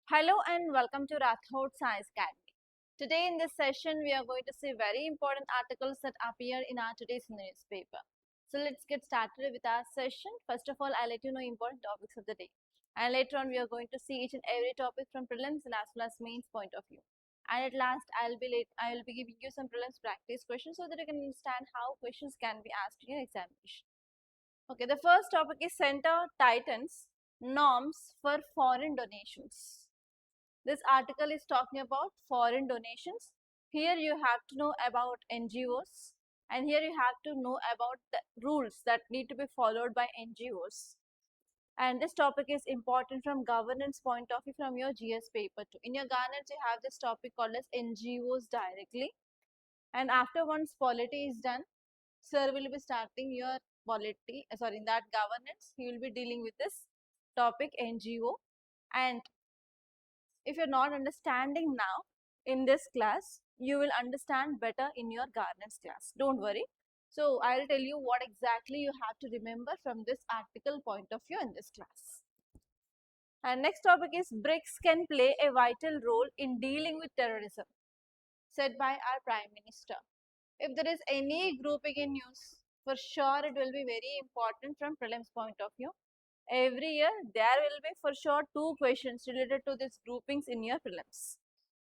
Hello and welcome to Rathods IAS Academy. Today in this session, we are going to see very important articles that appear in our today's newspaper. So let's get started with our session. First of all, I'll let you know important topics of the day. And later on, we are going to see each and every topic from prelims and as well as mains point of view. And at last, I will be giving you some prelims practice questions so that you can understand how questions can be asked in your examination. Okay, the first topic is Center Titans Norms for Foreign Donations. This article is talking about foreign donations. Here you have to know about NGOs, and here you have to know about the rules that need to be followed by NGOs. And this topic is important from governance point of view from your GS paper too. In your governance, you have this topic called as NGOs directly. And after once polity is done, sir will be starting your polity, in that governance, he will be dealing with this topic NGO. And if you're not understanding now in this class, you will understand better in your governance class. Don't worry. So I'll tell you what exactly you have to remember from this article point of view in this class. And next topic is BRICS can play a vital role in dealing with terrorism, said by our Prime Minister. If there is any grouping in news, for sure it will be very important from prelims point of view. Every year there will be for sure 2 questions related to these groupings in your prelims.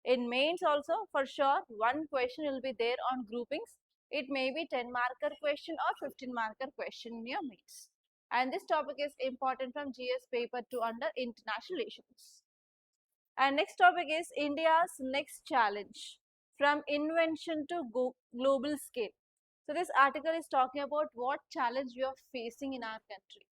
In mains also for sure 1 question will be there on groupings. It may be 10 marker question or 15 marker question in your mains. And this topic is important from GS paper 2 under international relations. And next topic is India's next challenge from invention to global scale. So this article is talking about what challenge we are facing in our country.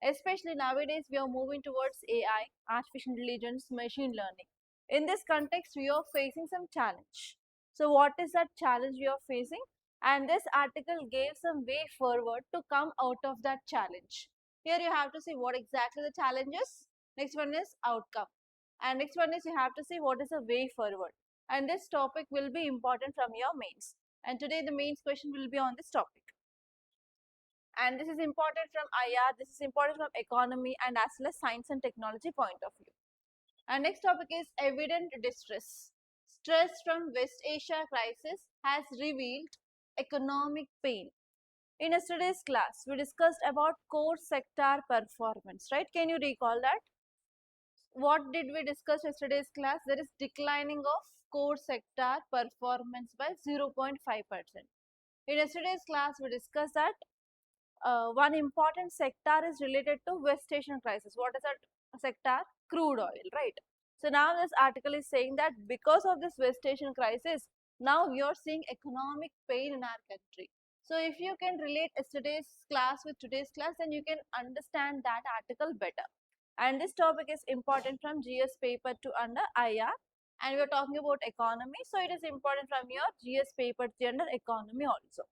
Especially nowadays, we are moving towards AI, artificial intelligence, machine learning. In this context, we are facing some challenge. So what is that challenge we are facing? And this article gave some way forward to come out of that challenge. Here you have to see what exactly the challenge is. Next one is outcome. And next one is you have to see what is the way forward. And this topic will be important from your mains. And today the mains question will be on this topic. And this is important from IR, this is important from economy and as well as science and technology point of view. And next topic is evident distress. Stress from West Asia crisis has revealed economic pain. In yesterday's class, we discussed about core sector performance, right? Can you recall that? What did we discuss yesterday's class? There is declining of core sector performance by 0.5%. In yesterday's class, we discussed that one important sector is related to West Asian crisis. What is that sector? Crude oil, right? So now this article is saying that because of this West Asian crisis, now we are seeing economic pain in our country. So if you can relate yesterday's class with today's class, then you can understand that article better. And this topic is important from GS paper 2 under IR, and we are talking about economy, so it is important from your GS paper 3 under economy also.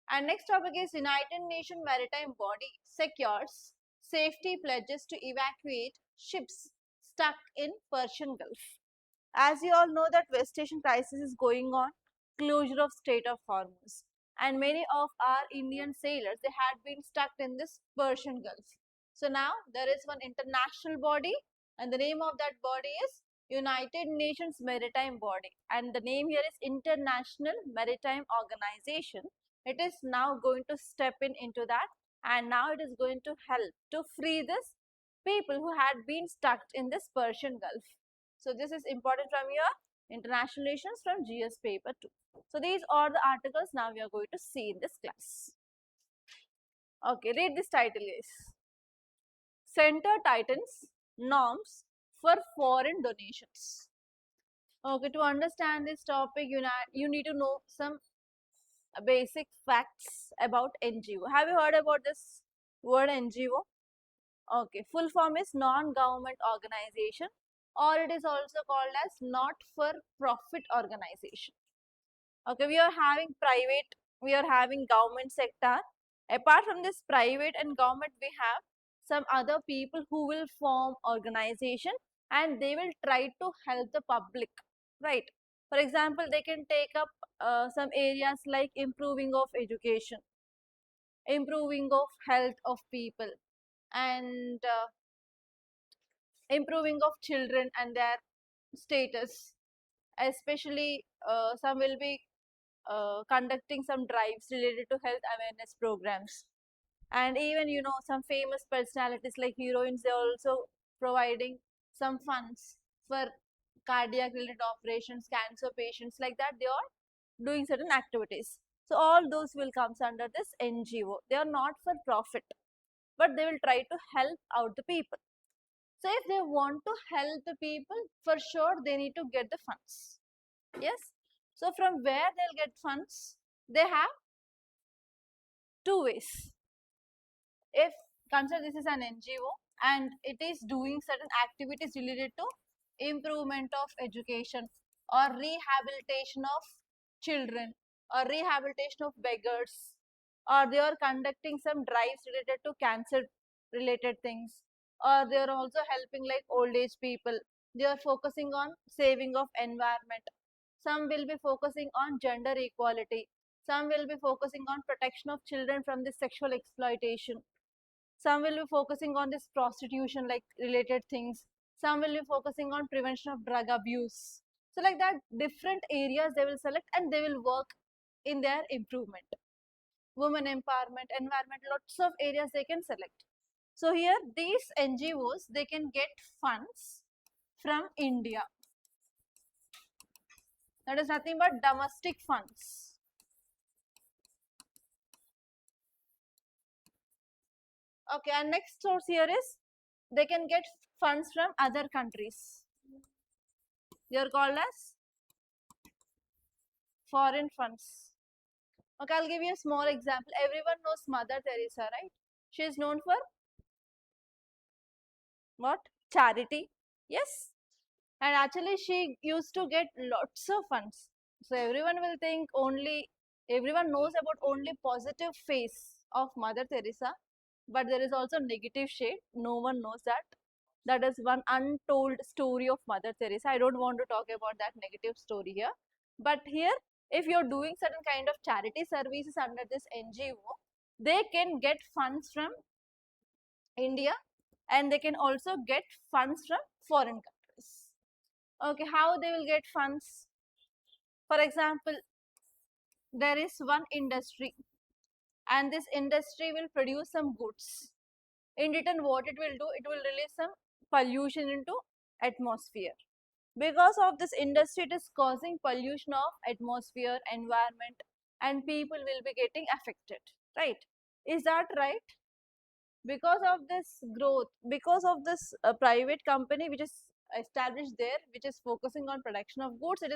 And next topic is United Nations Maritime Body secures safety pledges to evacuate ships stuck in Persian Gulf. As you all know that West Asian crisis is going on, closure of Strait of Hormuz, and many of our Indian sailors, they had been stuck in this Persian Gulf. So now there is one international body, and the name of that body is United Nations Maritime Body, and the name here is International Maritime Organization. It is now going to step in into that, and now it is going to help to free this people who had been stuck in this Persian Gulf. So this is important from your international relations from GS paper 2. So these are the articles now we are going to see in this class. Okay, read this title is Center Titans Norms for Foreign Donations. Okay, to understand this topic, you need to know some basic facts about NGO. Have you heard about this word NGO? Okay, full form is non-government organization, or it is also called as not-for-profit organization. Okay, we are having private, we are having government sector. Apart from this private and government, we have some other people who will form organization and they will try to help the public, right? For example, they can take up some areas like improving of education, improving of health of people, and improving of children and their status, especially some will be conducting some drives related to health awareness programs. And even some famous personalities like heroines, they are also providing some funds for cardiac related operations, cancer patients, like that they are doing certain activities. So all those will comes under this NGO. They are not for profit, but they will try to help out the people. So if they want to help the people, for sure they need to get the funds. Yes. So from where they'll get funds? They have two ways. If consider this is an NGO and it is doing certain activities related to improvement of education or rehabilitation of children or rehabilitation of beggars, or they are conducting some drives related to cancer related things, or they are also helping like old age people, they are focusing on saving of environment, some will be focusing on gender equality, some will be focusing on protection of children from this sexual exploitation, some will be focusing on this prostitution like related things, some will be focusing on prevention of drug abuse. So like that, different areas they will select and they will work in their improvement. Women empowerment, environment, lots of areas they can select. So here these NGOs, they can get funds from India, that is nothing but domestic funds. Okay, and next source here is they can get funds from other countries. They are called as foreign funds. Okay, I'll give you a small example. Everyone knows Mother Teresa, right? She is known for what? Charity. Yes. And actually she used to get lots of funds. So everyone will think only, everyone knows about only positive face of Mother Teresa, but there is also negative shade. No one knows that. That is one untold story of Mother Teresa. I don't want to talk about that negative story here. But here, if you're doing certain kind of charity services under this NGO, they can get funds from India and they can also get funds from foreign countries. Okay, how they will get funds? For example, there is one industry and this industry will produce some goods. In return, what it will do, it will release some pollution into atmosphere. Because of this industry, it is causing pollution of atmosphere, environment, and people will be getting affected, right? Is that right? Because of this growth, because of this private company which is established there, which is focusing on production of goods, it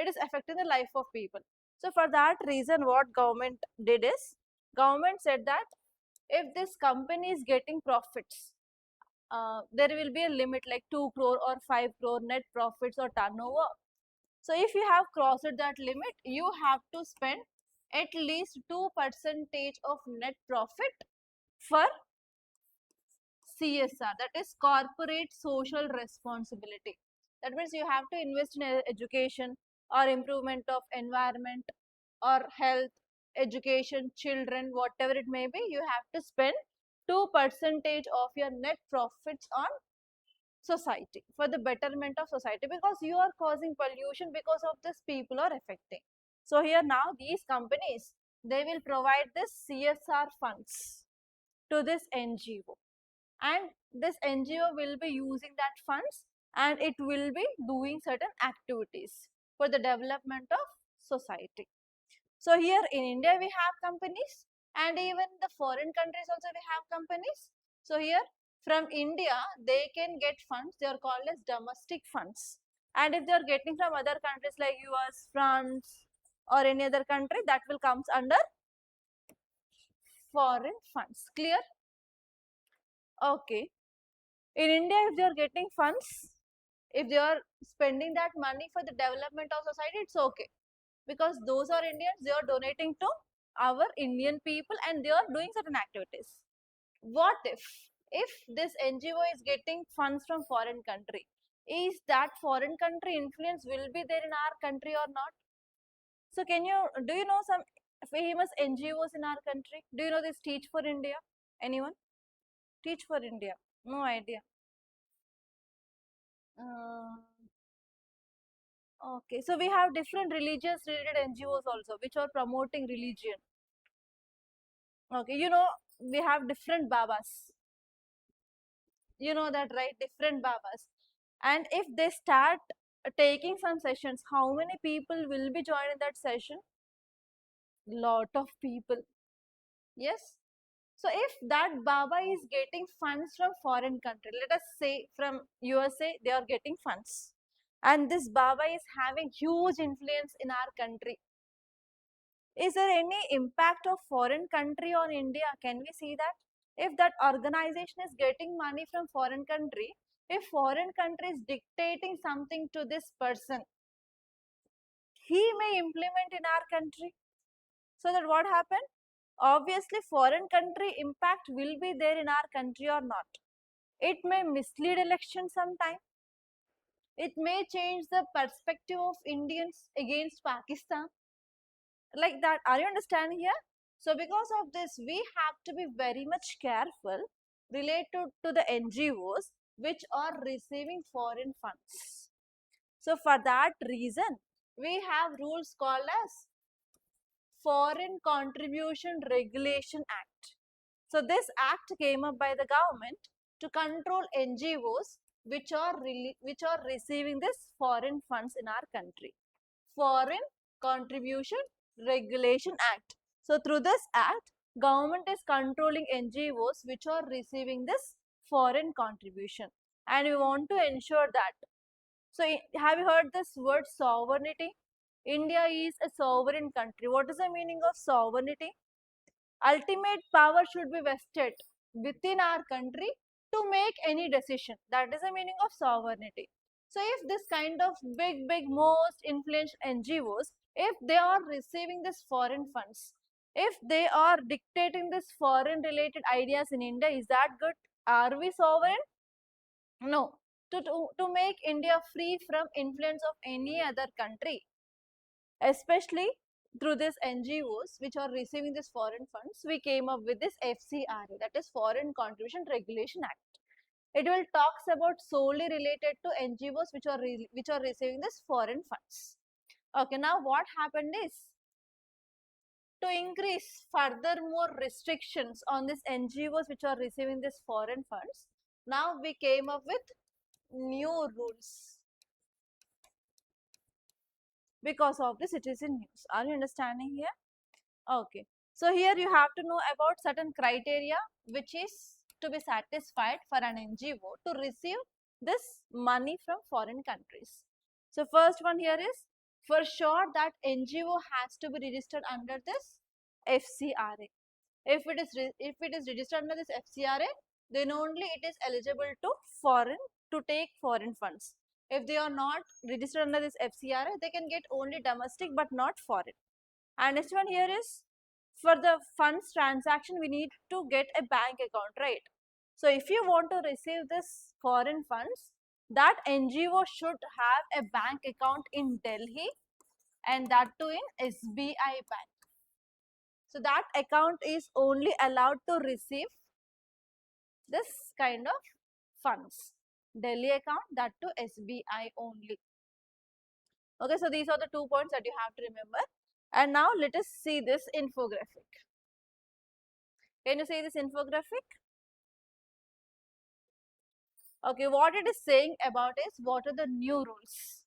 is affecting the life of people. So for that reason, what government did is, government said that if this company is getting profits, there will be a limit like 2 crore or 5 crore net profits or turnover. So if you have crossed that limit, you have to spend at least 2% of net profit for CSR, that is corporate social responsibility. That means you have to invest in education or improvement of environment or health, education, children, whatever it may be, you have to spend 2% of your net profits on society for the betterment of society, because you are causing pollution, because of this people are affecting. So here now these companies, they will provide this CSR funds to this NGO, and this NGO will be using that funds and it will be doing certain activities for the development of society. So here in India we have companies and even the foreign countries also we have companies. So here from India they can get funds, they are called as domestic funds, and if they are getting from other countries like US, France or any other country, that will comes under foreign funds. Clear? Okay. In India, if they are getting funds, if they are spending that money for the development of society, it's okay. Because those are Indians, they are donating to our Indian people and they are doing certain activities. What if this NGO is getting funds from foreign country? Is that foreign country influence will be there in our country or not? So do you know some famous NGOs in our country? Do you know this Teach for India? Anyone? Teach for India? No idea. Uh, okay, so we have different religious related NGOs also, which are promoting religion. Okay, we have different Babas. You know that, right? Different Babas. And if they start taking some sessions, how many people will be joining that session? Lot of people. Yes. So if that Baba is getting funds from foreign country, let us say from USA, they are getting funds. And this Baba is having huge influence in our country. Is there any impact of foreign country on India? Can we see that? If that organization is getting money from foreign country, if foreign country is dictating something to this person, he may implement in our country. So that what happened? Obviously, foreign country impact will be there in our country or not. It may mislead election sometime. It may change the perspective of Indians against Pakistan. Like that. Are you understanding here? So because of this, we have to be very much careful related to the NGOs which are receiving foreign funds. So for that reason, we have rules called as Foreign Contribution Regulation Act. So this act came up by the government to control NGOs which are receiving this foreign funds in our country. Foreign Contribution Regulation Act. So through this act, government is controlling NGOs which are receiving this foreign contribution, and we want to ensure that. So have you heard this word sovereignty? India is a sovereign country. What is the meaning of sovereignty? Ultimate power should be vested within our country to make any decision. That is the meaning of sovereignty. So if this kind of big, most influential NGOs, if they are receiving this foreign funds, if they are dictating this foreign related ideas in India, is that good? Are we sovereign? No. To make India free from influence of any other country, especially through these NGOs which are receiving this foreign funds, we came up with this FCRA, that is Foreign Contribution Regulation Act. It will talks about solely related to NGOs which are receiving this foreign funds. Okay, now what happened is, to increase further more restrictions on these NGOs which are receiving this foreign funds, now we came up with new rules because of the citizen news. Are you understanding here? Okay. So here you have to know about certain criteria which is to be satisfied for an NGO to receive this money from foreign countries. So first one here is, for sure that NGO has to be registered under this FCRA. If it is registered under this FCRA, then only it is eligible to take foreign funds. If they are not registered under this FCRA, they can get only domestic but not foreign. And next one here is, for the funds transaction, we need to get a bank account, right? So if you want to receive this foreign funds, that NGO should have a bank account in Delhi, and that too in SBI Bank. So that account is only allowed to receive this kind of funds. Delhi account, that to SBI only. Okay, so these are the 2 points that you have to remember. And now let us see this infographic. Can you see this infographic? Okay, what it is saying about is, what are the new rules?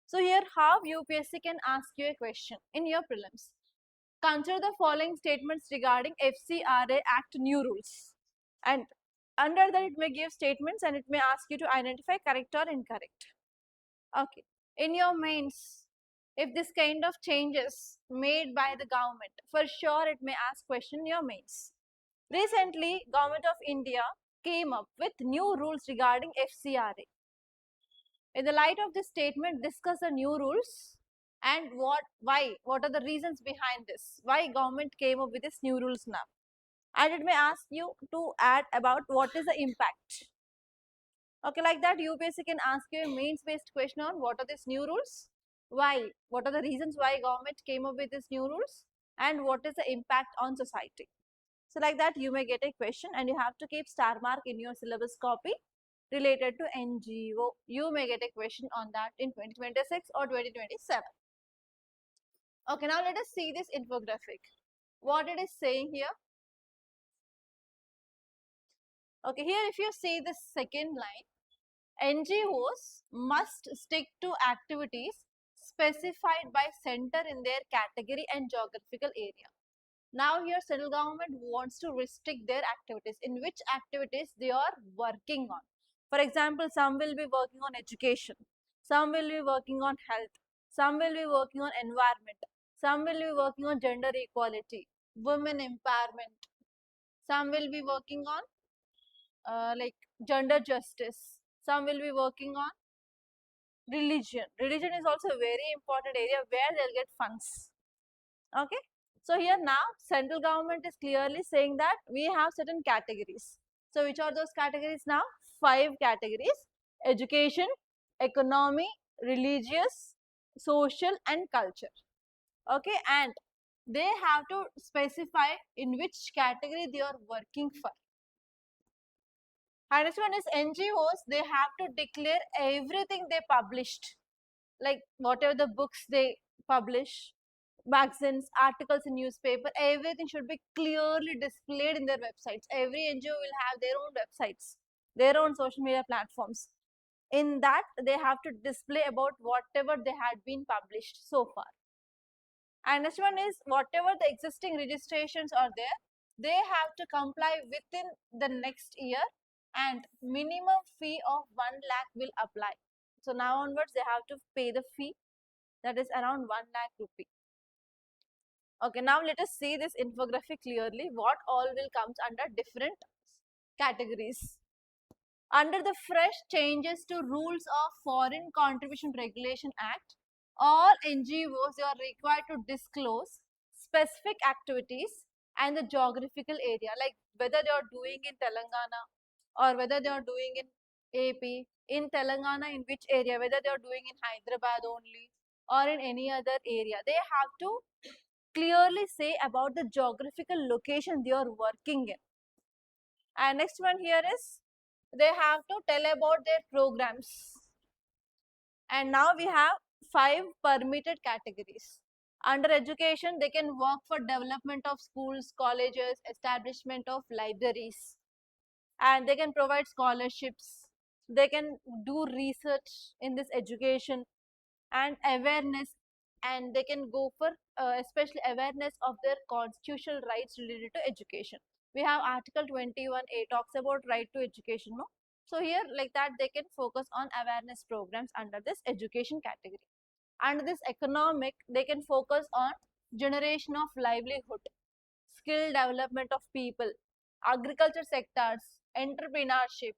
So here how UPSC can ask you a question in your prelims. Consider the following statements regarding FCRA Act new rules. And under that it may give statements and it may ask you to identify correct or incorrect. Okay. In your mains, if this kind of changes made by the government, for sure it may ask question in your mains. Recently, Government of India came up with new rules regarding FCRA. In the light of this statement, discuss the new rules and what are the reasons behind this? Why government came up with these new rules now? And it may ask you to add about what is the impact. Okay, like that UPSC can ask you a means based question on what are these new rules, why, what are the reasons why government came up with these new rules, and what is the impact on society. So like that you may get a question and you have to keep star mark in your syllabus copy. related to NGO? You may get a question on that in 2026 or 2027. Okay, now let us see this infographic. What it is saying here. Okay, here if you see the second line, NGOs must stick to activities specified by center in their category and geographical area. Now here central government wants to restrict their activities, in which activities they are working on. For example, some will be working on education, some will be working on health, some will be working on environment, some will be working on gender equality, women empowerment, some will be working on like gender justice, some will be working on religion. Religion is also a very important area where they'll get funds. Okay, so here now central government is clearly saying that we have certain categories. So which are those categories now? 5 categories: education, economy, religious, social and culture. Okay, and they have to specify in which category they are working for. And next one is NGOs, they have to declare everything they published, like whatever the books they publish, magazines, articles in newspaper, everything should be clearly displayed in their websites. Every NGO will have their own websites, their own social media platforms. In that, they have to display about whatever they had been published so far. And next one is whatever the existing registrations are there, they have to comply within the next year, and minimum fee of 1 lakh will apply. So now onwards, they have to pay the fee, that is around 1 lakh rupee. Okay, now let us see this infographic clearly, what all will comes under different categories. Under the fresh changes to rules of Foreign Contribution Regulation Act, all NGOs are required to disclose specific activities and the geographical area, like whether they are doing in Telangana or whether they are doing in AP, in Telangana in which area, whether they are doing in Hyderabad only or in any other area. They have to clearly say about the geographical location they are working in. And next one here is they have to tell about their programs. And now we have 5 permitted categories. Under education, they can work for development of schools, colleges, establishment of libraries, and they can provide scholarships. They can do research in this education and awareness, and they can go for especially awareness of their constitutional rights related to education. We have article 21A talks about right to education, no? So here like that they can focus on awareness programs under this education category. Under this economic, they can focus on generation of livelihood, skill development of people, agriculture sectors, entrepreneurship,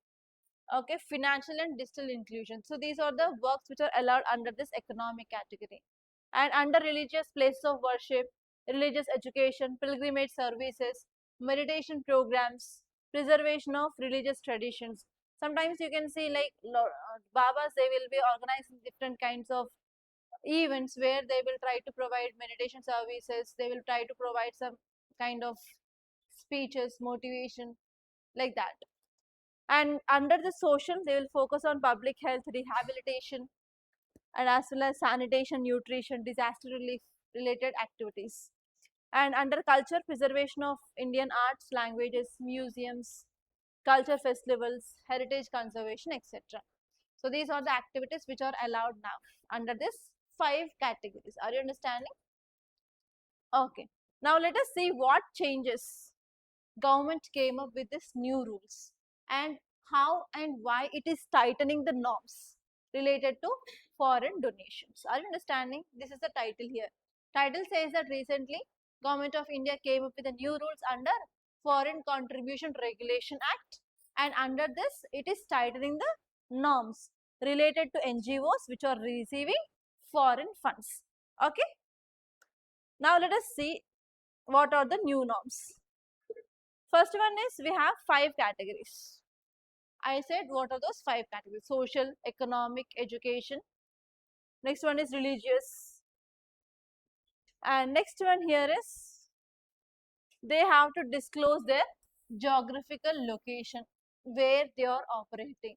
okay, financial and digital inclusion. So these are the works which are allowed under this economic category. And under religious places of worship, religious education, pilgrimage services, meditation programs, preservation of religious traditions. Sometimes you can see like Babas, they will be organizing different kinds of events where they will try to provide meditation services, they will try to provide some kind of speeches, motivation, like that. And under the social, they will focus on public health, rehabilitation, and as well as sanitation, nutrition, disaster relief related activities. And under culture, preservation of Indian arts, languages, museums, culture festivals, heritage conservation, etc. So these are the activities which are allowed now under this 5 categories. Are you understanding? Okay. Now let us see what changes government came up with this new rules and how and why it is tightening the norms related to foreign donations. Are you understanding? This is the title here. Title says that recently Government of India came up with the new rules under Foreign Contribution Regulation Act, and under this it is tightening the norms related to NGOs which are receiving foreign funds. Okay. Now let us see what are the new norms. First one is we have 5 categories. I said what are those 5 categories? Social, economic, education. Next one is religious. And next one here is they have to disclose their geographical location where they are operating.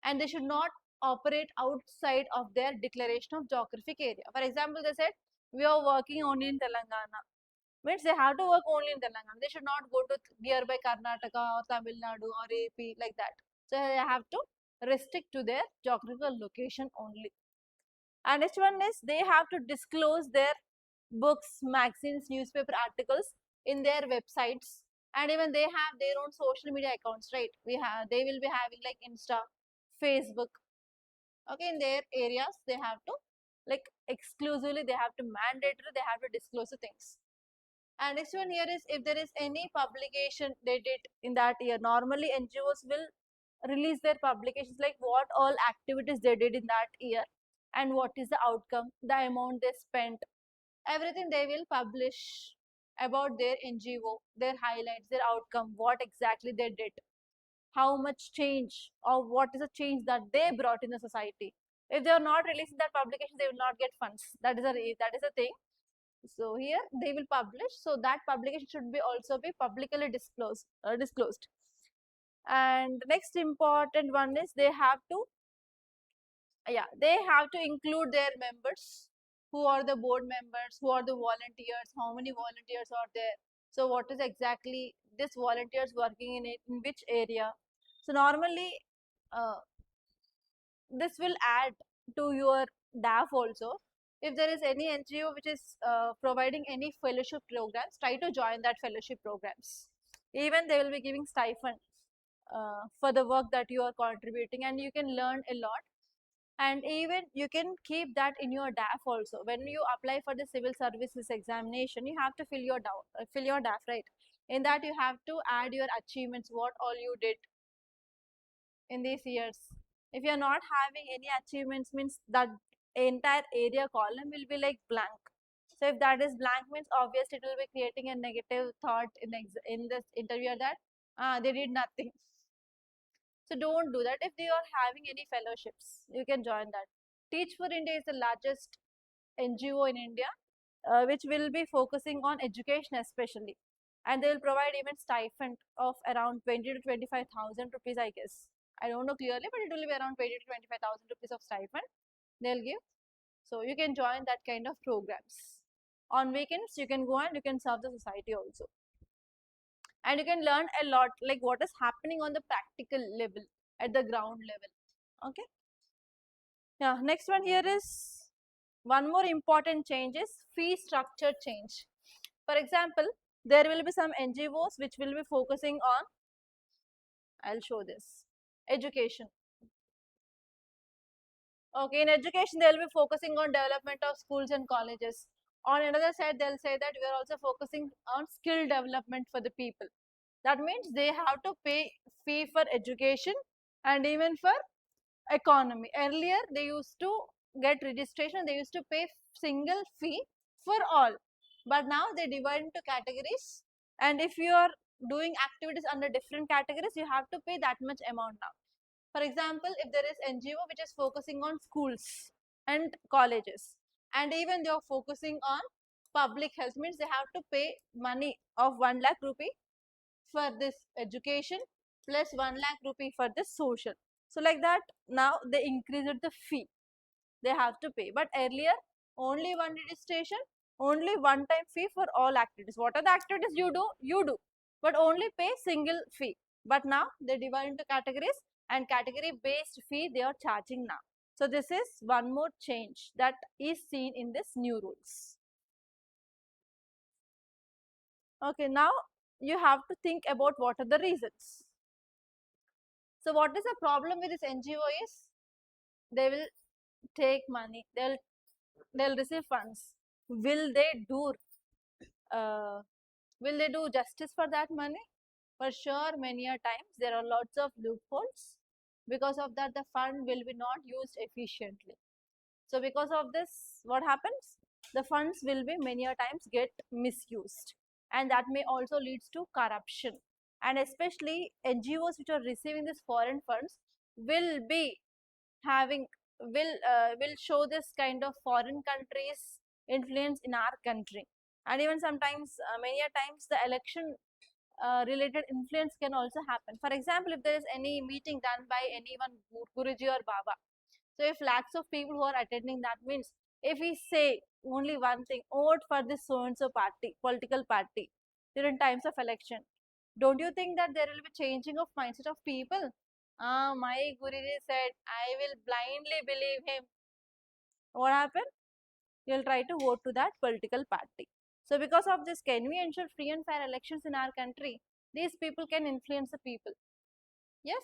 and they should not operate outside of their declaration of geographic area. For example, they said we are working only in Telangana. Means they have to work only in Telangana. They should not go to nearby Karnataka or Tamil Nadu or AP like that. So they have to restrict to their geographical location only. And next one is they have to disclose their books, magazines, newspaper articles in their websites, and even they have their own social media accounts, right? They will be having like Insta, Facebook. Okay, in their areas they have to like exclusively they have to mandatory they have to disclose the things. And next one here is if there is any publication they did in that year, normally NGOs will release their publications like what all activities they did in that year and what is the outcome, the amount they spent, everything they will publish about their NGO, their highlights, their outcome, what exactly they did, how much change or what is the change that they brought in the society. If they are not releasing that publication, they will not get funds. That is a thing. So here they will publish. So that publication should be also be publicly disclosed. And next important one is they have to include their members, who are the board members, who are the volunteers, how many volunteers are there, so what is exactly this volunteers working in it, in which area. So normally uh, this will add to your DAF also. If there is any NGO which is providing any fellowship programs, try to join that fellowship programs. Even they will be giving stipend for the work that you are contributing, and you can learn a lot. And even you can keep that in your DAF also. When you apply for the civil services examination, you have to fill your DAF, right? In that you have to add your achievements, what all you did in these years. If you are not having any achievements, means that entire area column will be like blank. So if that is blank, means obviously it will be creating a negative thought in this interviewer that they did nothing. So don't do that. If they are having any fellowships, you can join that. Teach for India is the largest NGO in India, which will be focusing on education especially, and they will provide even stipend of around 20 to 25,000 rupees, I guess. I don't know clearly, but it will be around 20 to 25,000 rupees of stipend they'll give. So you can join that kind of programs. On weekends, you can go and you can serve the society also. And you can learn a lot like what is happening on the practical level at the ground level. Okay. Yeah, next one here is one more important change is fee structure change. For example, there will be some NGOs which will be focusing on, I'll show this, education. Okay, in education they will be focusing on development of schools and colleges. On another side, they'll say that we are also focusing on skill development for the people. That means they have to pay fee for education and even for economy. Earlier they used to get registration, they used to pay single fee for all, but now they divide into categories, and if you are doing activities under different categories, you have to pay that much amount now. For example, if there is NGO which is focusing on schools and colleges, and even they are focusing on public health, means they have to pay money of 1 lakh rupee for this education plus 1 lakh rupee for this social. So like that, now they increased the fee they have to pay. But earlier, only one registration, only one time fee for all activities. What are the activities you do? You do. But only pay single fee. But now they divide into categories, and category based fee they are charging now. So this is one more change that is seen in this new rules. Okay, now you have to think about what are the reasons. So what is the problem with this NGO is they will take money, they'll receive funds. Will they do uh, will they do justice for that money? For sure, many a times there are lots of loopholes. Because of that, the fund will be not used efficiently. So because of this, what happens? The funds will be many a times get misused, and that may also leads to corruption. And especially NGOs which are receiving these foreign funds will be having will show this kind of foreign countries influence in our country. And even sometimes many a times the election related influence can also happen. For example, if there is any meeting done by anyone, Guruji or Baba, so if lakhs of people who are attending, that means if we say only one thing, vote for this so and so party, political party during times of election, don't you think that there will be changing of mindset of people? My Guruji said, I will blindly believe him. What happened? You'll try to vote to that political party. So because of this, can we ensure free and fair elections in our country? These people can influence the people. Yes.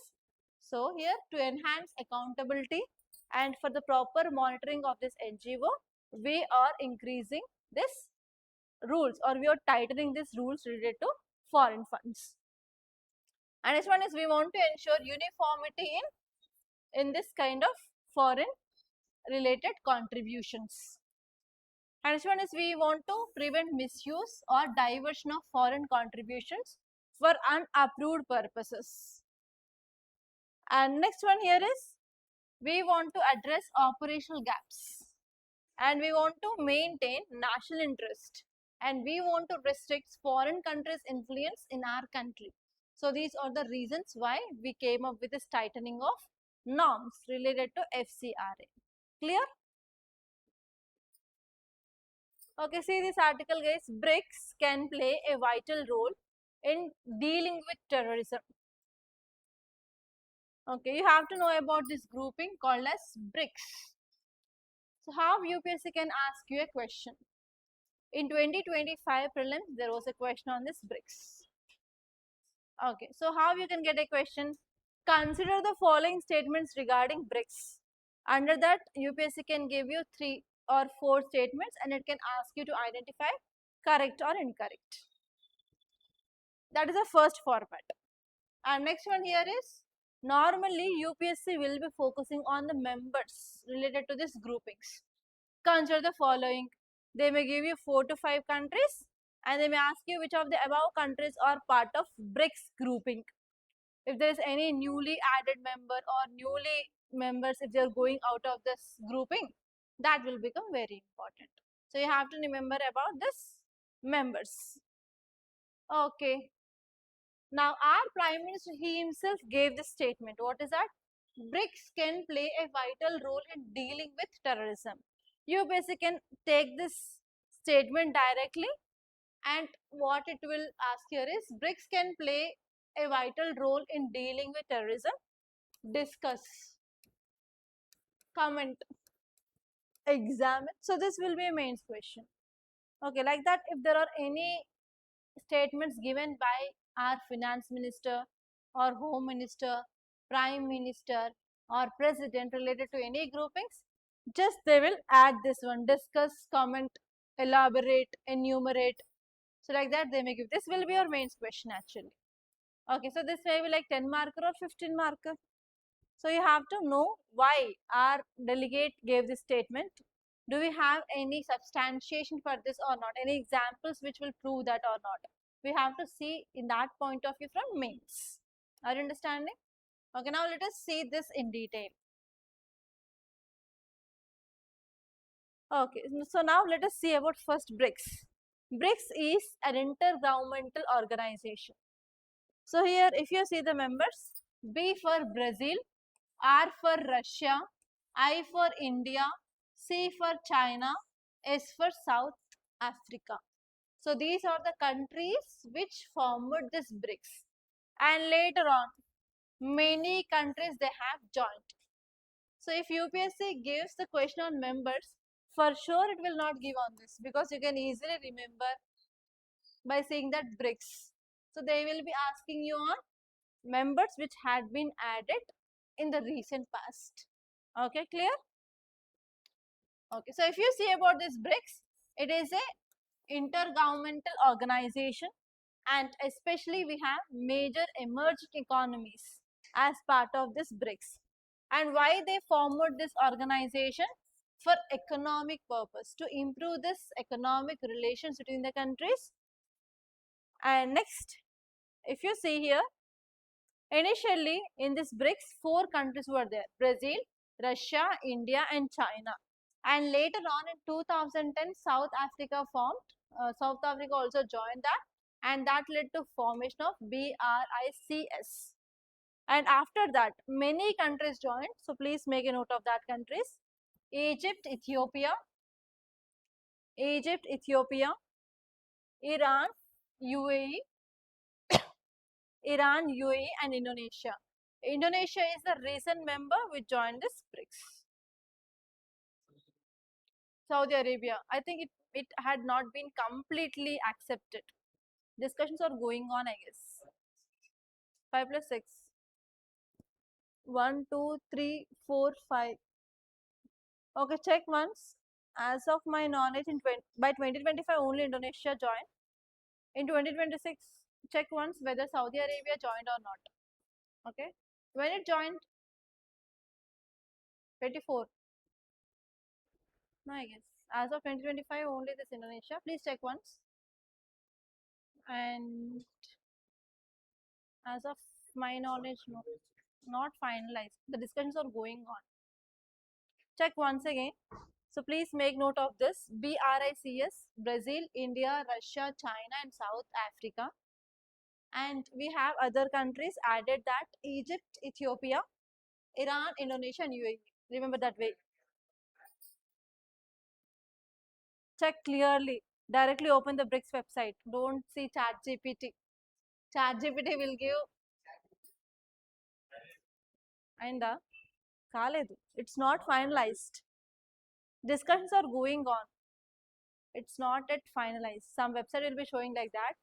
So here, to enhance accountability and for the proper monitoring of this NGO, we are increasing this rules, or we are tightening these rules related to foreign funds. And next one is, we want to ensure uniformity in this kind of foreign related contributions. And next one is, we want to prevent misuse or diversion of foreign contributions for unapproved purposes. And next one here is, we want to address operational gaps, and we want to maintain national interest, and we want to restrict foreign countries' influence in our country. So these are the reasons why we came up with this tightening of norms related to FCRA. Clear? Okay, see this article guys, BRICS can play a vital role in dealing with terrorism. Okay, you have to know about this grouping called as BRICS. So how UPSC can ask you a question? In 2025 prelims, there was a question on this BRICS. Okay, so how you can get a question? Consider the following statements regarding BRICS. Under that, UPSC can give you 3 or 4 statements and it can ask you to identify correct or incorrect. That is the first format. And next one here is, normally UPSC will be focusing on the members related to these groupings. Consider the following. They may give you 4 to 5 countries and they may ask you which of the above countries are part of BRICS grouping. If there is any newly added member or newly members, if they are going out of this grouping, that will become very important. So you have to remember about this members. Okay. Now our Prime Minister, he himself gave this statement. What is that? BRICS can play a vital role in dealing with terrorism. You basically can take this statement directly, and what it will ask here is, BRICS can play a vital role in dealing with terrorism. Discuss, comment, examine. So this will be a mains question. Okay, like that, if there are any statements given by our finance minister or home minister, prime minister or president related to any groupings, just they will add this one, discuss, comment, elaborate, enumerate. So like that they may give. This will be your mains question actually. Okay, so this may be like 10 marker or 15 marker. So you have to know why our delegate gave this statement. Do we have any substantiation for this or not? Any examples which will prove that or not? We have to see in that point of view from mains. Are you understanding? Okay, now let us see this in detail. Okay, so now let us see about first BRICS. BRICS is an intergovernmental organization. So here if you see the members, B for Brazil, R for Russia, I for India, C for China, S for South Africa. So these are the countries which formed this BRICS. And later on, many countries they have joined. So if UPSC gives the question on members, for sure it will not give on this, because you can easily remember by seeing that BRICS. So they will be asking you on members which had been added in the recent past. Okay, clear? Okay, so if you see about this BRICS, it is a intergovernmental organization, and especially we have major emerging economies as part of this BRICS. And why they formed this organization? For economic purpose, to improve this economic relations between the countries. And next, if you see here, initially in this BRICS, 4 countries were there: Brazil, Russia, India and China. And later on in 2010, South Africa formed. South Africa also joined that. and that led to formation of BRICS. And after that, many countries joined. So please make a note of that countries: Egypt, Ethiopia, Iran, UAE, and Indonesia. Indonesia is the recent member which joined this BRICS. Saudi Arabia, I think it had not been completely accepted. Discussions are going on, I guess. 5 plus 6. 1, 2, 3, 4, 5. Okay, check once. As of my knowledge, by 2025 only Indonesia joined. In 2026, check once whether Saudi Arabia joined or not. Okay, when it joined, 24. No, I guess. As of 2025 only this Indonesia. Please check once. And as of my knowledge, no, not finalized. The discussions are going on. Check once again. So please make note of this: BRICS, Brazil, India, Russia, China, and South Africa. And we have other countries added, that Egypt, Ethiopia, Iran, Indonesia, and UAE. Remember that way. Check clearly. Directly open the BRICS website. Don't see ChatGPT. ChatGPT will give. And Kaledu. It's not finalized. Discussions are going on. It's not yet finalized. Some website will be showing like that.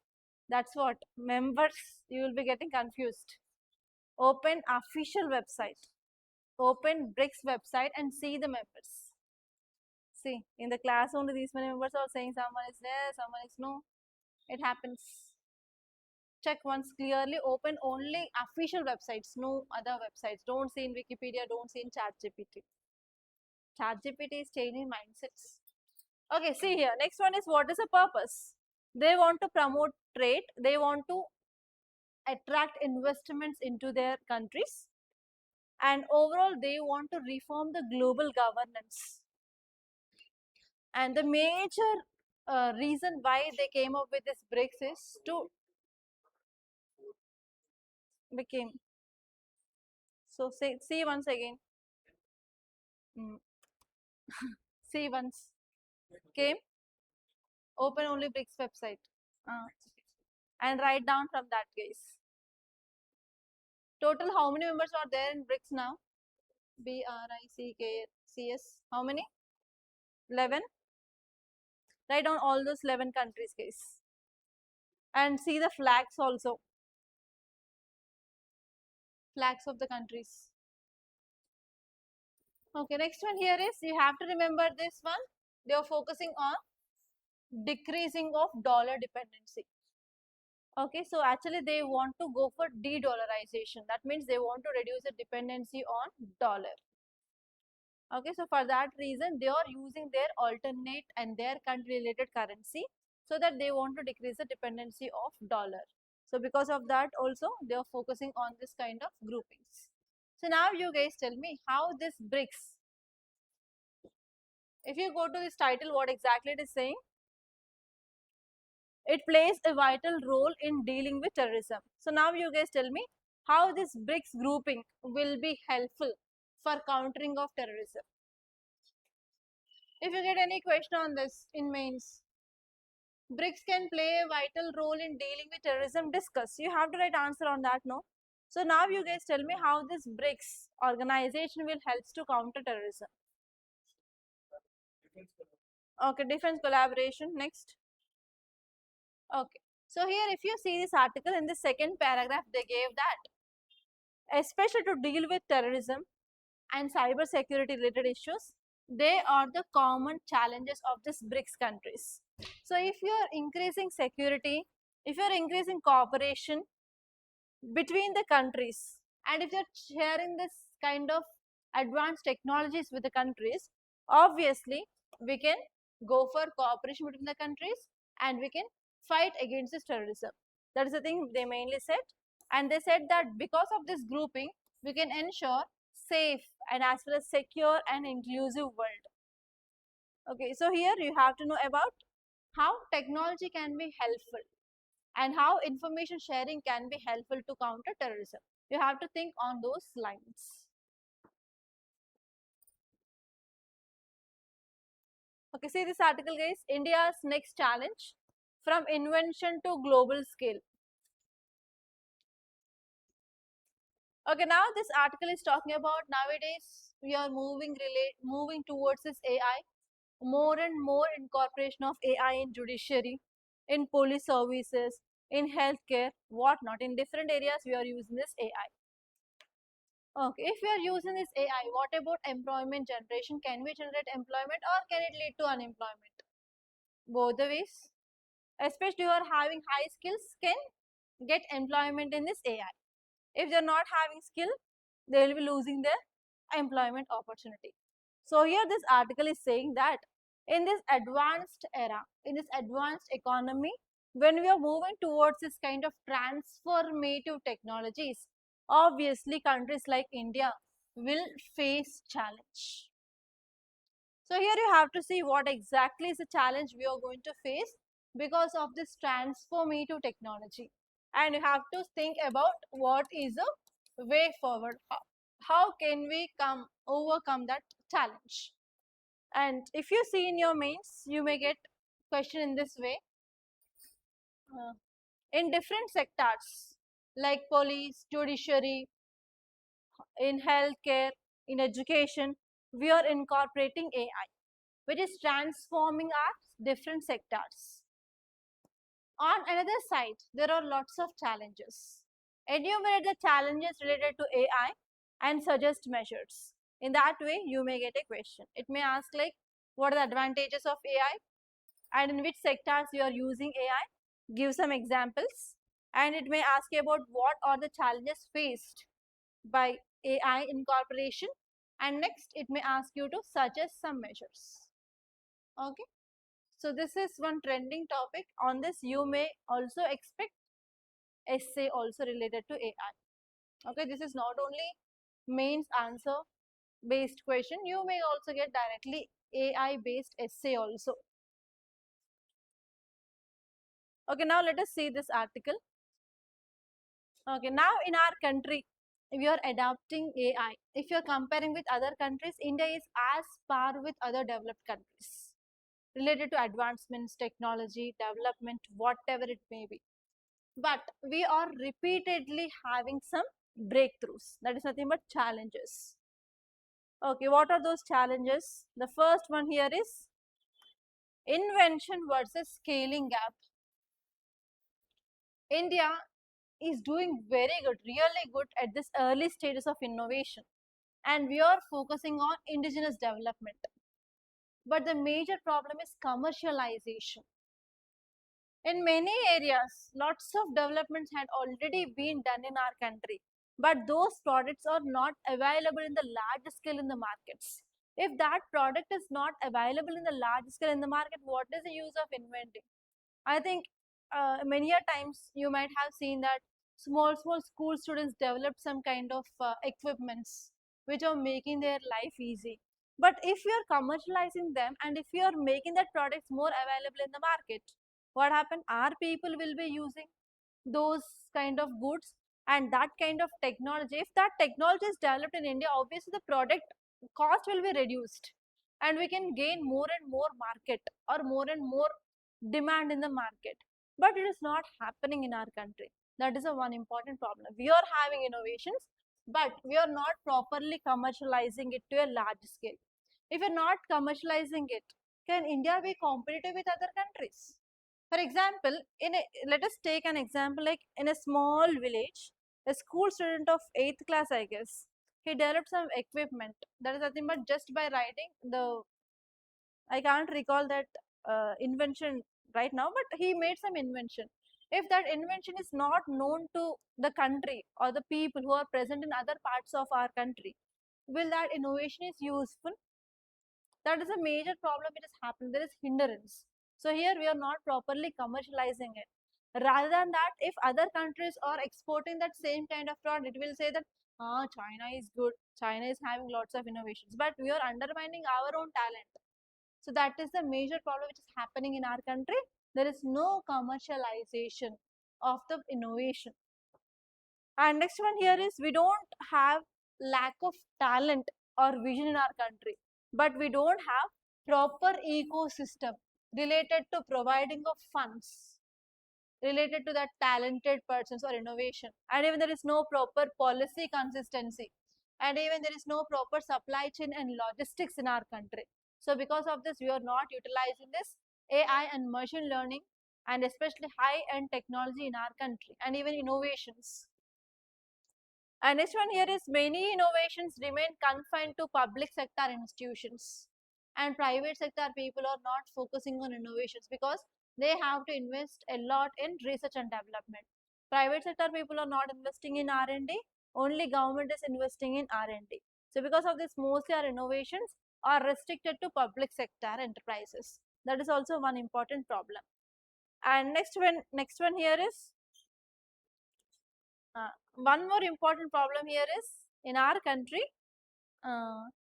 That's what members, you will be getting confused. Open official website. Open BRICS website and see the members. See, in the class only these many members are saying someone is there, someone is no. It happens. Check once clearly. Open only official websites, no other websites. Don't see in Wikipedia, don't see in ChatGPT. ChatGPT is changing mindsets. Okay, see here. Next one is, what is the purpose? They want to promote trade. They want to attract investments into their countries. And overall, they want to reform the global governance. And the major reason why they came up with this BRICS is to became. So see once again. See once. Came. Open only BRICS website. And write down from that case. Total how many members are there in BRICS now? BRICS. How many? 11. Write down all those 11 countries case. And see the flags also. Flags of the countries. Okay, next one here is, you have to remember this one. They are focusing on decreasing of dollar dependency. Okay, so actually they want to go for de-dollarization. That means they want to reduce the dependency on dollar. Okay, so for that reason, they are using their alternate and their country-related currency, so that they want to decrease the dependency of dollar. So because of that also, they are focusing on this kind of groupings. So now you guys tell me how this BRICS. If you go to this title, what exactly it is saying? It plays a vital role in dealing with terrorism. So now you guys tell me how this BRICS grouping will be helpful for countering of terrorism. If you get any question on this in mains, BRICS can play a vital role in dealing with terrorism, discuss. You have to write answer on that, no? So now you guys tell me how this BRICS organization will help to counter terrorism. Okay, defense collaboration, next. Okay, so here if you see this article, in the second paragraph they gave that, especially to deal with terrorism and cyber security related issues, they are the common challenges of this BRICS countries. So if you are increasing security, if you are increasing cooperation between the countries, and if you are sharing this kind of advanced technologies with the countries, obviously we can go for cooperation between the countries and we can fight against this terrorism. That is the thing they mainly said. And they said that because of this grouping, we can ensure safe and as well as secure and inclusive world. Okay, so here you have to know about how technology can be helpful and how information sharing can be helpful to counter terrorism. You have to think on those lines. Okay, see this article guys, India's next challenge from invention to global scale. Okay, now this article is talking about nowadays we are moving towards this AI, more and more incorporation of AI in judiciary, in police services, in healthcare, whatnot. In different areas, we are using this AI. Okay, if we are using this AI, what about employment generation? Can we generate employment or can it lead to unemployment? Both the ways. Especially who are having high skills can get employment in this AI. If they're not having skill, they will be losing their employment opportunity. So here this article is saying that in this advanced era, in this advanced economy, when we are moving towards this kind of transformative technologies, obviously countries like India will face challenge. So here you have to see what exactly is the challenge we are going to face because of this transformative technology. And you have to think about what is a way forward. How can we overcome that challenge? And if you see in your mains, you may get question in this way. Uh, in different sectors like police, judiciary, in healthcare, in education, we are incorporating AI, which is transforming our different sectors. On another side, there are lots of challenges. Enumerate the challenges related to AI and suggest measures. In that way, you may get a question. It may ask like, what are the advantages of AI and in which sectors you are using AI? Give some examples. And it may ask you about what are the challenges faced by AI incorporation. And next, it may ask you to suggest some measures. Okay. So this is one trending topic. On this, you may also expect essay also related to AI. Okay, this is not only mains answer based question, you may also get directly AI based essay also. Okay, now let us see this article. Okay, now in our country, we are adopting AI. If you are comparing with other countries, India is as par with other developed countries related to advancements, technology, development, whatever it may be. But we are repeatedly having some breakthroughs. That is nothing but challenges. Okay, what are those challenges? The first one here is invention versus scaling gap. India is doing very good, really good at this early stages of innovation. And we are focusing on indigenous development. But the major problem is commercialization. In many areas, lots of developments had already been done in our country, but those products are not available in the large scale in the markets. If that product is not available in the large scale in the market, what is the use of inventing? I think many a times you might have seen that small school students developed some kind of equipments which are making their life easy. But if you are commercializing them and if you are making that products more available in the market, what happen? Our people will be using those kind of goods and that kind of technology. If that technology is developed in India, obviously the product cost will be reduced and we can gain more and more market or more and more demand in the market. But it is not happening in our country. That is a one important problem. We are having innovations, but we are not properly commercializing it to a large scale. If you're not commercializing it, can India be competitive with other countries? For example, let us take an example like in a small village, a school student of 8th class, I guess, he developed some equipment that is nothing but just by writing the, I can't recall that invention right now, but he made some invention. If that invention is not known to the country or the people who are present in other parts of our country, will that innovation is useful? That is a major problem which is happening. There is hindrance. So here we are not properly commercializing it. Rather than that, if other countries are exporting that same kind of product, it will say that China is good, China is having lots of innovations, but we are undermining our own talent. So that is the major problem which is happening in our country. There is no commercialization. of the innovation. And next one here is, we don't have lack of talent or vision in our country, but we don't have proper ecosystem related to providing of funds related to that talented persons or innovation. And even there is no proper policy consistency, and even there is no proper supply chain and logistics in our country. So because of this, we are not utilizing this AI and machine learning, and especially high end technology in our country, and even innovations. And next one here is, many innovations remain confined to public sector institutions, and private sector people are not focusing on innovations because they have to invest a lot in research and development. Private sector people are not investing in R&D, only government is investing in R&D. So because of this, mostly our innovations are restricted to public sector enterprises. That is also one important problem. And next one here is, one more important problem here is, in our country,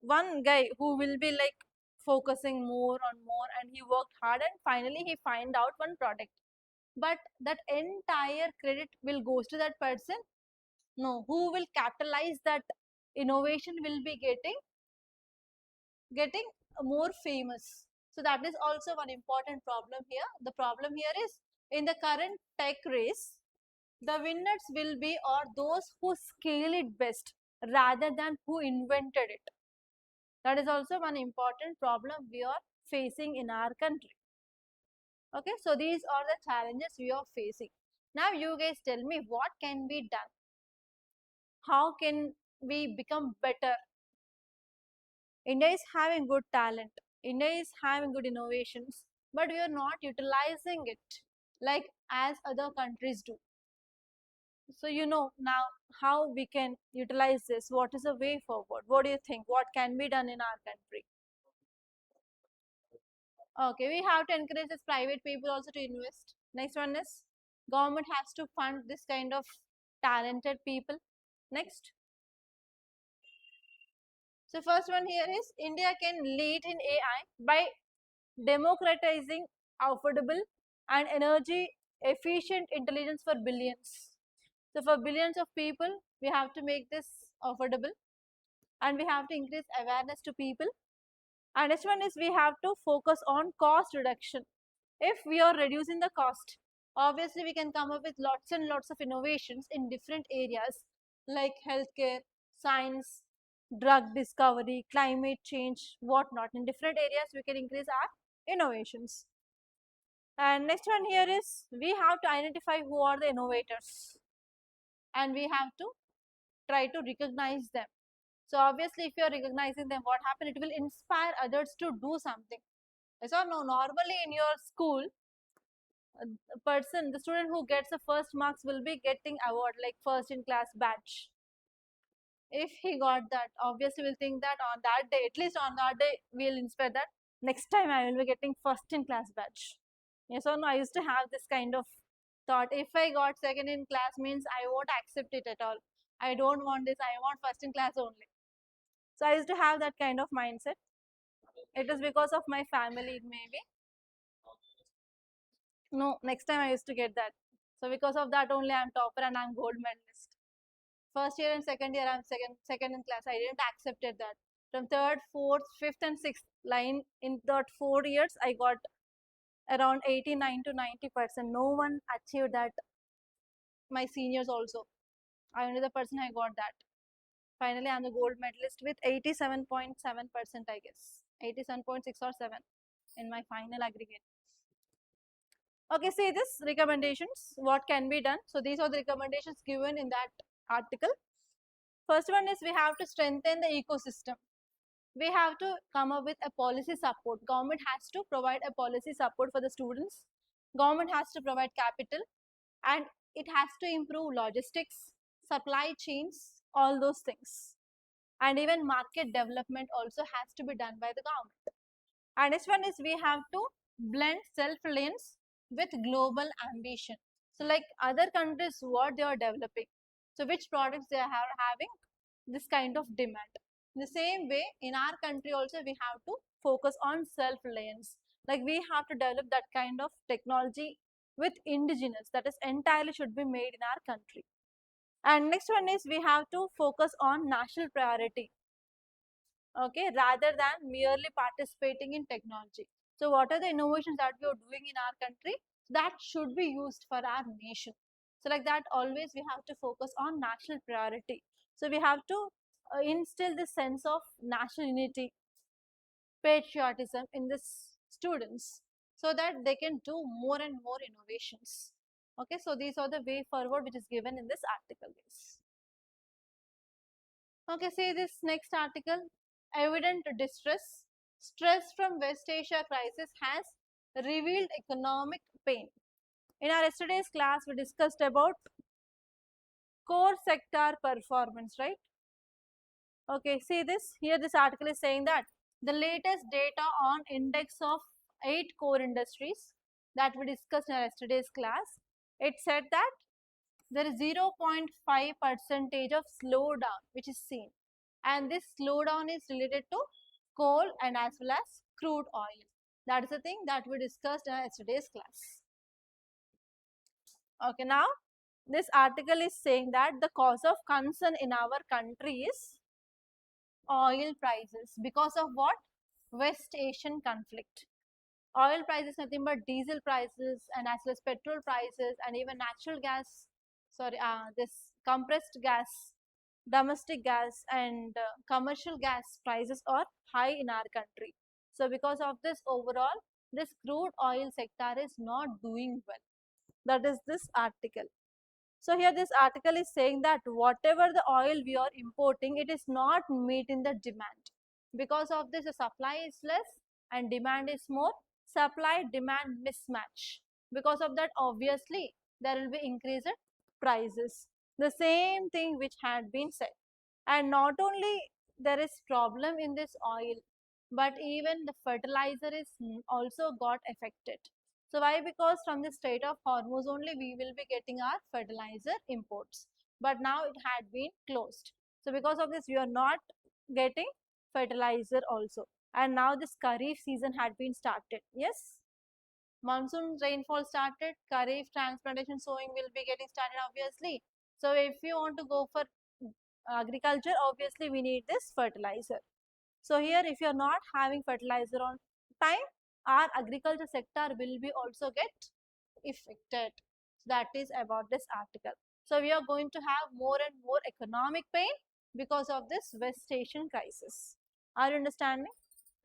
one guy who will be like focusing more on more, and he worked hard and finally he find out one product, but that entire credit will goes to that person. No, who will capitalize that innovation will be getting more famous. So that is also one important problem here. The problem here is, in the current tech race, the winners will be or those who scale it best rather than who invented it. That is also one important problem we are facing in our country. Okay, so these are the challenges we are facing. Now you guys tell me, what can be done? How can we become better? India is having good talent. India is having good innovations, but we are not utilizing it like as other countries do. So you know now how we can utilize this. What is the way forward? What do you think? What can be done in our country? Okay, we have to encourage this private people also to invest. Next one is, government has to fund this kind of talented people. Next. So first one here is, India can lead in AI by democratizing affordable and energy efficient intelligence for billions. So for billions of people, we have to make this affordable, and we have to increase awareness to people. And next one is, we have to focus on cost reduction. If we are reducing the cost, obviously we can come up with lots and lots of innovations in different areas like healthcare, science, drug discovery, climate change, whatnot. In different areas, we can increase our innovations. And next one here is, we have to identify who are the innovators, and we have to try to recognize them. So obviously, if you are recognizing them, what happens? It will inspire others to do something. Yes or no? Normally in your school, the student who gets the first marks will be getting award like first in class badge. If he got that, obviously we'll think that on that day, at least on that day, we'll inspire that next time I will be getting first in class badge. Yes or no? I used to have this kind of thought. If I got second in class means I won't accept it at all. I don't want this. I want first in class only. So I used to have that kind of mindset. It is because of my family, maybe. No, next time I used to get that. So because of that only I'm topper and I'm gold medalist. First year and second year I'm second in class. I didn't accepted that. From third, fourth, fifth and sixth line in that 4 years I got around 89 to 90%. No one achieved that. My seniors also. I only the person I got that. Finally I'm the gold medalist with 87.7%, I guess. 87.6 or 7 in my final aggregate. Okay, see this recommendations, what can be done. So these are the recommendations given in that article. First one is, we have to strengthen the ecosystem. We have to come up with a policy support. Government has to provide a policy support for the students. Government has to provide capital, and it has to improve logistics, supply chains, all those things. And even market development also has to be done by the government. And next one is, we have to blend self-reliance with global ambition. So like other countries, what they are developing. So which products they are having this kind of demand. In the same way, in our country also, we have to focus on self-reliance. Like we have to develop that kind of technology with indigenous, that is entirely should be made in our country. And next one is we have to focus on national priority, okay, rather than merely participating in technology. So what are the innovations that we are doing in our country that should be used for our nation? So like that always we have to focus on national priority. So we have to instill this sense of national unity, patriotism in the students so that they can do more and more innovations. Okay, so these are the way forward which is given in this article, guys. Okay, see this next article, evident distress, stress from West Asia crisis has revealed economic pain. In our yesterday's class, we discussed about core sector performance, right? Okay, see this, here this article is saying that the latest data on index of 8 core industries that we discussed in our yesterday's class, it said that there is 0.5 percentage of slowdown which is seen, and this slowdown is related to coal and as well as crude oil. That is the thing that we discussed in yesterday's class. Okay, now this article is saying that the cause of concern in our country is oil prices because of what? West Asian conflict. Oil prices nothing but diesel prices and as well as petrol prices and even natural gas, sorry, this compressed gas, domestic gas and commercial gas prices are high in our country. So because of this overall, this crude oil sector is not doing well. That is this article. So here this article is saying that whatever the oil we are importing, it is not meeting the demand. Because of this, the supply is less and demand is more. Supply demand mismatch. Because of that, obviously, there will be increased prices. The same thing which had been said. And not only there is problem in this oil, but even the fertilizer is also got affected. So why? Because from the Strait of Hormuz only we will be getting our fertilizer imports, but now it had been closed. So because of this we are not getting fertilizer also, and now this Kharif season had been started. Yes, monsoon rainfall started, Kharif transplantation sowing will be getting started obviously. So if you want to go for agriculture, obviously we need this fertilizer. So here if you are not having fertilizer on time, our agriculture sector will be also get affected. That is about this article. So we are going to have more and more economic pain because of this West Asian crisis. Are you understanding?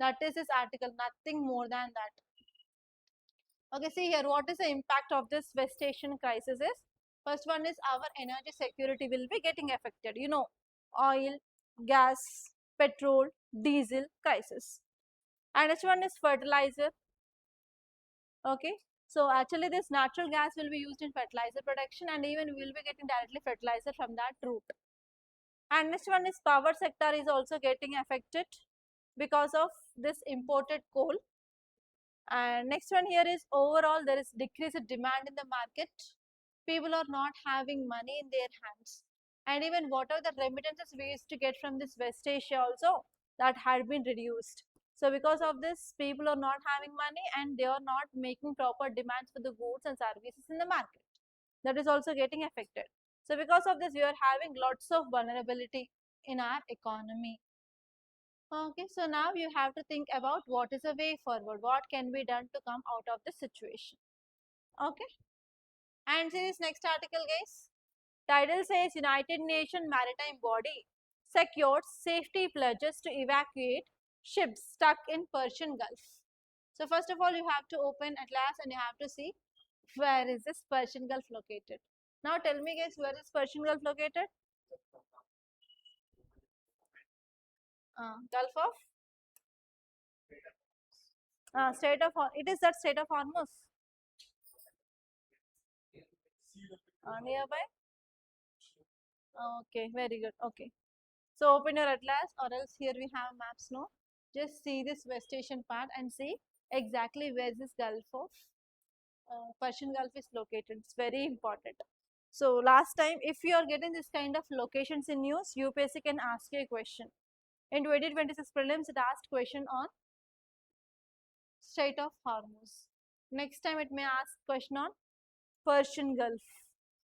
That is this article, nothing more than that. Okay, see here, what is the impact of this West Asian crisis is, first one is our energy security will be getting affected, you know, oil, gas, petrol, diesel crisis. And next one is fertilizer. Okay, so actually this natural gas will be used in fertilizer production and even we will be getting directly fertilizer from that route. And next one is power sector is also getting affected because of this imported coal. And next one here is overall there is decreased demand in the market. People are not having money in their hands. And even what are the remittances we used to get from this West Asia also, that had been reduced. So because of this, people are not having money and they are not making proper demands for the goods and services in the market. That is also getting affected. So because of this, we are having lots of vulnerability in our economy. Okay, so now you have to think about what is the way forward, what can be done to come out of this situation. Okay, and see this next article, guys. Title says United Nations Maritime Body secures safety pledges to evacuate ships stuck in Persian Gulf. So first of all, you have to open Atlas and you have to see where is this Persian Gulf located. Now tell me, guys, where is Persian Gulf located? Gulf of Strait of it is that Strait of Hormuz nearby. Okay, very good. Okay, so open your Atlas or else here we have maps. No, just see this West Asian part and see exactly where this Gulf of Persian Gulf is located. It's very important. So last time, if you are getting this kind of locations in news, UPSC can ask you a question. In 2026 prelims, it asked question on Strait of Hormuz. Next time, it may ask question on Persian Gulf.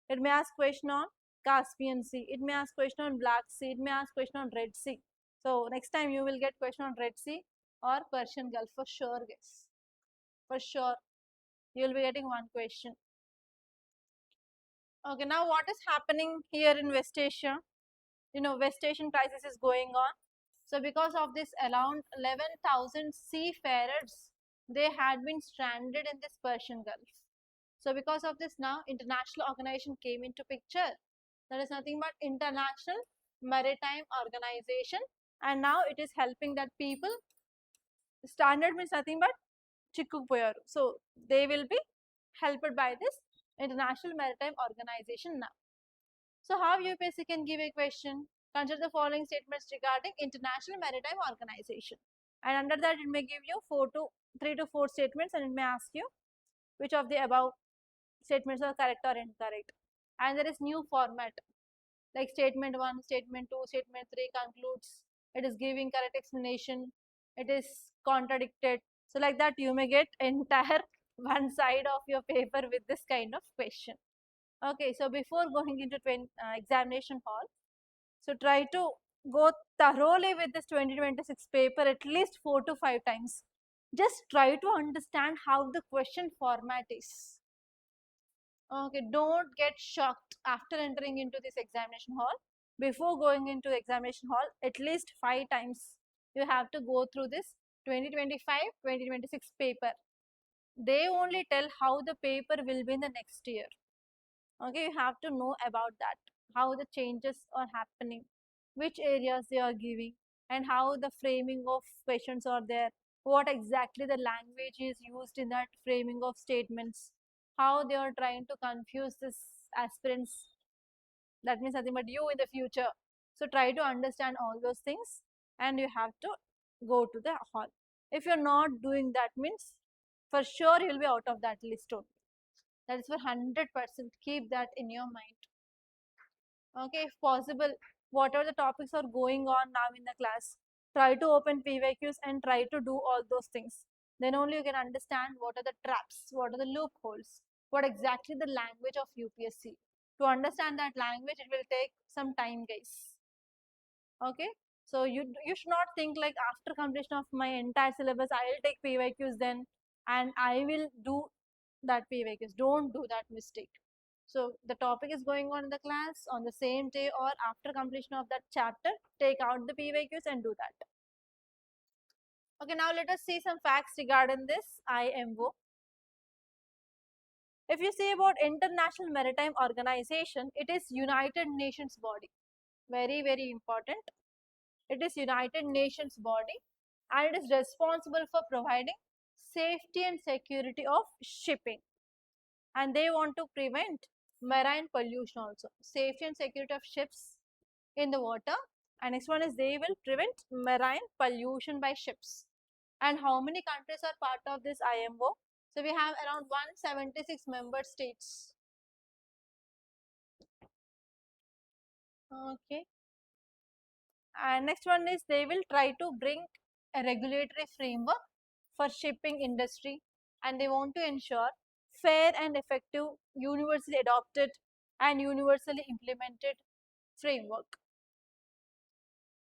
It may ask question on Caspian Sea. It may ask question on Black Sea. It may ask question on Red Sea. So next time you will get question on Red Sea or Persian Gulf for sure, guys. For sure, you will be getting one question. Okay, now what is happening here in West Asia? You know, West Asian crisis is going on. So because of this, around 11,000 seafarers, they had been stranded in this Persian Gulf. So because of this, now international organization came into picture. That is nothing but International Maritime Organization, and now it is helping that people. Standard means nothing but Chikkupoyaru. So they will be helped by this International Maritime Organization now. So how UPSC can give a question? Consider the following statements regarding International Maritime Organization. And under that it may give you 3 to 4 statements, and it may ask you which of the above statements are correct or incorrect. And there is new format like statement 1, statement 2, statement 3 concludes. It is giving correct explanation. It is contradicted. So like that you may get entire one side of your paper with this kind of question. Okay, so before going into examination hall, so try to go thoroughly with this 2026 paper at least 4 to 5 times. Just try to understand how the question format is. Okay, don't get shocked after entering into this examination hall. Before going into the examination hall, at least 5 times you have to go through this 2025-2026 paper. They only tell how the paper will be in the next year. Okay, you have to know about that, how the changes are happening, which areas they are giving, and how the framing of questions are there, what exactly the language is used in that framing of statements, how they are trying to confuse this aspirants, that means nothing but you in the future. So try to understand all those things, and you have to go to the hall. If you're not doing that, means for sure you'll be out of that list only. That is for 100%. Keep that in your mind. Okay, if possible, whatever the topics are going on now in the class, try to open PYQs and try to do all those things. Then only you can understand what are the traps, what are the loopholes, what exactly the language of UPSC. To understand that language, it will take some time, guys. Okay, so you should not think like after completion of my entire syllabus, I will take PYQs then, and I will do that PYQs. Don't do that mistake. So the topic is going on in the class on the same day or after completion of that chapter, take out the PYQs and do that. Okay, now let us see some facts regarding this IMO. If you say about International Maritime Organization, it is United Nations body. Very, very important. It is United Nations body, and it is responsible for providing safety and security of shipping. And they want to prevent marine pollution also, safety and security of ships in the water. And next one is they will prevent marine pollution by ships. And how many countries are part of this IMO? So we have around 176 member states. Okay. And next one is they will try to bring a regulatory framework for shipping industry, and they want to ensure fair and effective, universally adopted and universally implemented framework.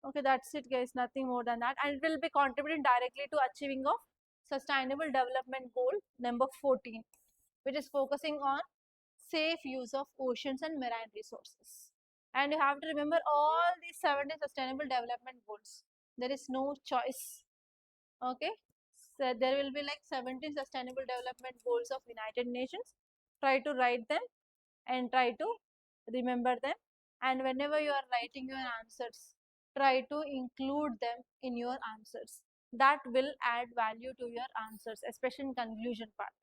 Okay, that's it guys, nothing more than that, and it will be contributing directly to achieving of sustainable development goal number 14, which is focusing on safe use of oceans and marine resources. And you have to remember all these 17 sustainable development goals. There is no choice. Okay, so there will be like 17 sustainable development goals of United Nations. Try to write them and try to remember them, and whenever you are writing your answers, try to include them in your answers. That will add value to your answers, especially in conclusion part.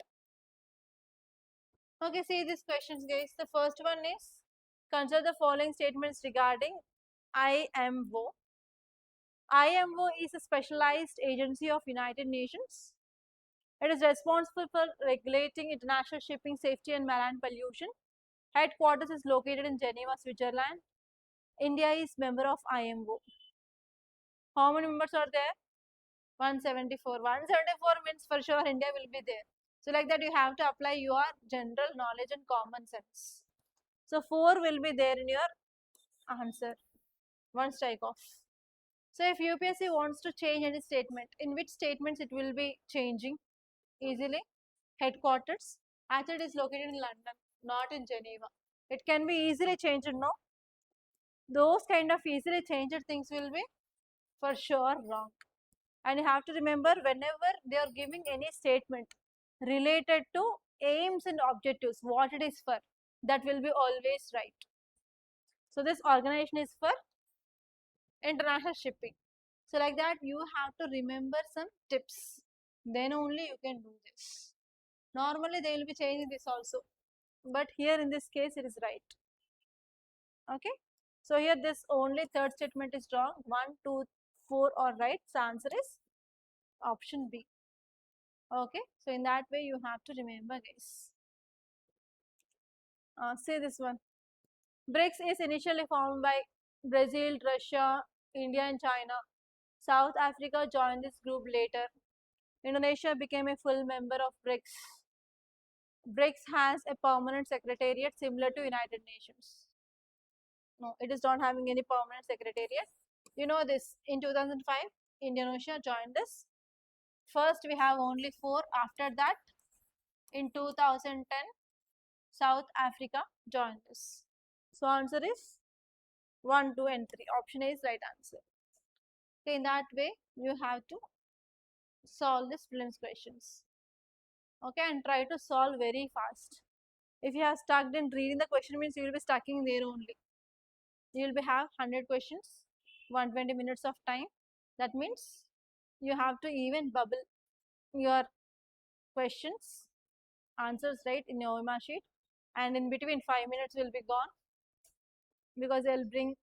Okay, see these questions guys. The first one is, consider the following statements regarding IMO. IMO is a specialized agency of United Nations. It is responsible for regulating international shipping safety and marine pollution. Headquarters is located in Geneva, Switzerland. India is member of IMO. How many members are there? 174. 174 means for sure India will be there. So like that you have to apply your general knowledge and common sense. So 4 will be there in your answer. One strike off. So if UPSC wants to change any statement, in which statements it will be changing easily? Headquarters. Actually, it is located in London, not in Geneva. It can be easily changed, no? Those kind of easily changed things will be for sure wrong. And you have to remember, whenever they are giving any statement related to aims and objectives, what it is for, that will be always right. So this organization is for international shipping. So like that you have to remember some tips. Then only you can do this. Normally they will be changing this also. But here in this case it is right. Okay. So here this only third statement is wrong. 1, 2, 4 are right. So answer is option B. Okay. So in that way you have to remember guys. Say this one. BRICS is initially formed by Brazil, Russia, India and China. South Africa joined this group later. Indonesia became a full member of BRICS. BRICS has a permanent secretariat similar to United Nations. No, it is not having any permanent secretariat. You know this, in 2005, Indonesia joined this. First, we have only 4. After that, in 2010, South Africa joined this. So, answer is 1, 2 and 3. Option A is right answer. Okay, in that way, you have to solve this prelims questions. Okay, and try to solve very fast. If you have stuck in reading the question, means you will be stuck in there only. You will be have 100 questions, 120 minutes of time. That means you have to even bubble your questions, answers right in your OMR sheet, and in between 5 minutes will be gone, because they'll bring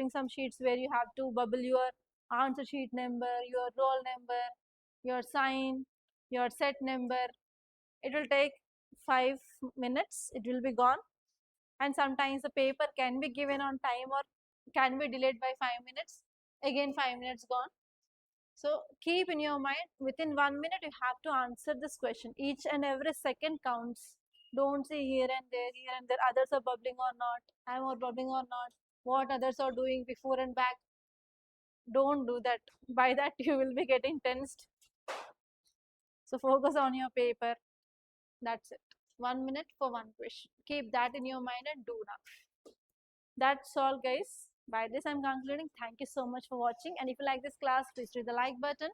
some sheets where you have to bubble your answer sheet number, your roll number, your sign, your set number. It will take 5 minutes, it will be gone. And sometimes the paper can be given on time or can be delayed by 5 minutes, again 5 minutes gone. So keep in your mind, within 1 minute you have to answer this question. Each and every second counts. Don't say here and there, others are bubbling or not, I'm or bubbling or not, what others are doing before and back. Don't do that. By that you will be getting tensed. So focus on your paper. That's it. 1 minute for one question. Keep that in your mind and do now. That's all guys. By this I'm concluding. Thank you so much for watching, and if you like this class, please hit the like button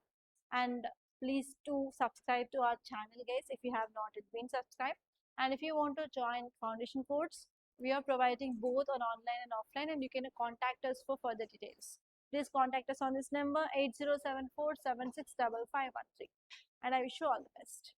and please do subscribe to our channel guys if you have not been subscribed. And if you want to join foundation course, we are providing both on online and offline, and you can contact us for further details. Please contact us on this number 8074765513, and I wish you all the best.